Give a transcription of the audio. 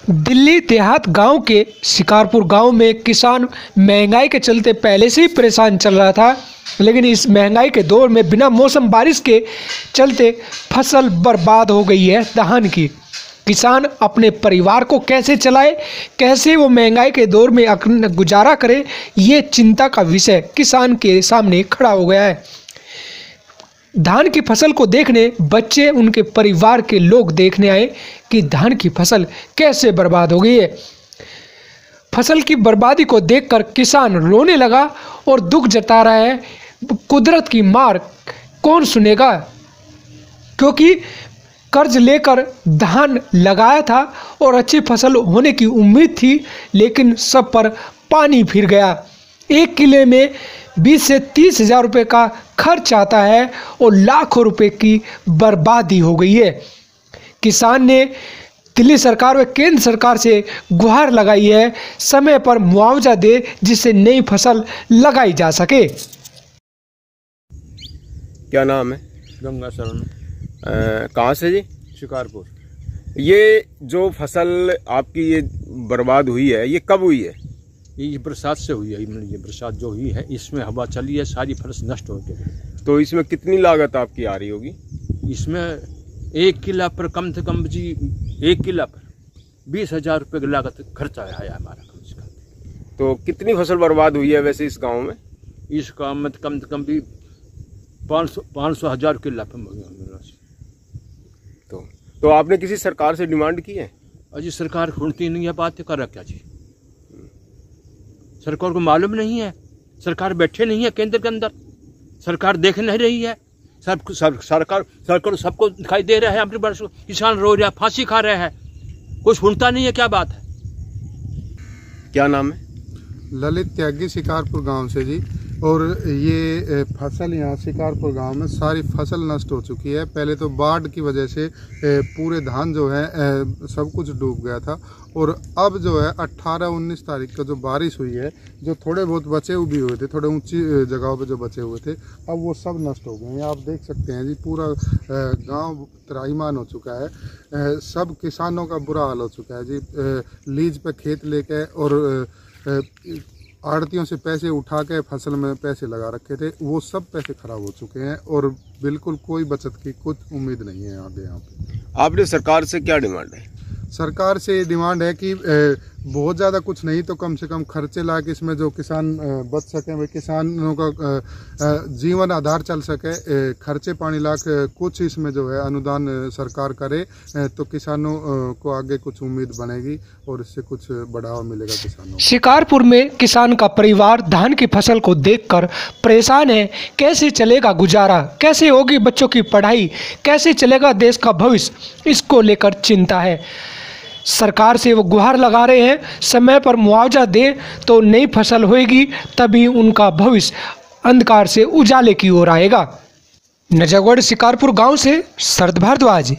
दिल्ली देहात गांव के शिकारपुर गांव में किसान महंगाई के चलते पहले से ही परेशान चल रहा था, लेकिन इस महंगाई के दौर में बिना मौसम बारिश के चलते फसल बर्बाद हो गई है धान की। किसान अपने परिवार को कैसे चलाए, कैसे वो महंगाई के दौर में गुजारा करे, ये चिंता का विषय किसान के सामने खड़ा हो गया है। धान की फसल को देखने बच्चे, उनके परिवार के लोग देखने आए कि धान की फसल कैसे बर्बाद हो गई है। फसल की बर्बादी को देखकर किसान रोने लगा और दुख जता रहा है। कुदरत की मार कौन सुनेगा, क्योंकि कर्ज लेकर धान लगाया था और अच्छी फसल होने की उम्मीद थी, लेकिन सब पर पानी फिर गया। एक किले में 20 से 30 हज़ार रुपये का खर्च आता है और लाखों रुपए की बर्बादी हो गई है। किसान ने दिल्ली सरकार व केंद्र सरकार से गुहार लगाई है, समय पर मुआवजा दे जिससे नई फसल लगाई जा सके। क्या नाम है? गंगा शरण। कहाँ से जी? शिकारपुर। ये जो फसल आपकी ये बर्बाद हुई है, ये कब हुई है? ये बरसात से हुई है। ये बरसात जो हुई है इसमें हवा चली है, सारी फसल नष्ट हो गई। तो इसमें कितनी लागत आपकी आ रही होगी? इसमें 1 किला पर कम से कम जी 1 किला पर 20,000 रुपये की लागत खर्चा है हमारा कम से कम। तो कितनी फसल बर्बाद हुई है वैसे इस गांव में? इस गाँव में कम से कम भी 500,000 किला पर। तो आपने किसी सरकार से डिमांड की है? अजी सरकार सुनती नहीं है, बात कर रहा क्या जी? सरकार को मालूम नहीं है, सरकार बैठे नहीं है केंद्र के अंदर, सरकार देख नहीं रही है। सरकार सबको दिखाई दे रहा है। अपने वर्ष किसान रो रहा है, फांसी खा रहे हैं, कोई सुनता नहीं है। क्या बात है? क्या नाम है? ललित त्यागी, शिकारपुर गांव से जी। और ये फसल यहाँ शिकारपुर गांव में सारी फसल नष्ट हो चुकी है। पहले तो बाढ़ की वजह से पूरे धान जो है सब कुछ डूब गया था, और अब जो है 18-19 तारीख को जो बारिश हुई है, जो थोड़े बहुत बचे भी हुए थे, थोड़े ऊंची जगहों पे जो बचे हुए थे, अब वो सब नष्ट हो गए हैं। आप देख सकते हैं जी, पूरा गांव त्राहीमाम हो चुका है। सब किसानों का बुरा हाल हो चुका है जी। लीज पे खेत लेके और आड़तियों से पैसे उठा के फसल में पैसे लगा रखे थे, वो सब पैसे खराब हो चुके हैं और बिल्कुल कोई बचत की कुछ उम्मीद नहीं है आगे यहाँ पे। आपने सरकार से क्या डिमांड है? सरकार से डिमांड है कि बहुत ज़्यादा कुछ नहीं तो कम से कम खर्चे ला के इसमें जो किसान बच सकें, वे किसानों का जीवन आधार चल सके, खर्चे पानी ला के कुछ इसमें जो है अनुदान सरकार करे, तो किसानों को आगे कुछ उम्मीद बनेगी और इससे कुछ बढ़ावा मिलेगा किसानों को। शिकारपुर में किसान का परिवार धान की फसल को देखकर परेशान है। कैसे चलेगा गुजारा, कैसे होगी बच्चों की पढ़ाई, कैसे चलेगा देश का भविष्य, इसको लेकर चिंता है। सरकार से वो गुहार लगा रहे हैं, समय पर मुआवजा दे तो नई फसल होएगी, तभी उनका भविष्य अंधकार से उजाले की ओर आएगा। नजरगढ़ शिकारपुर गांव से शरद भारद्वाज।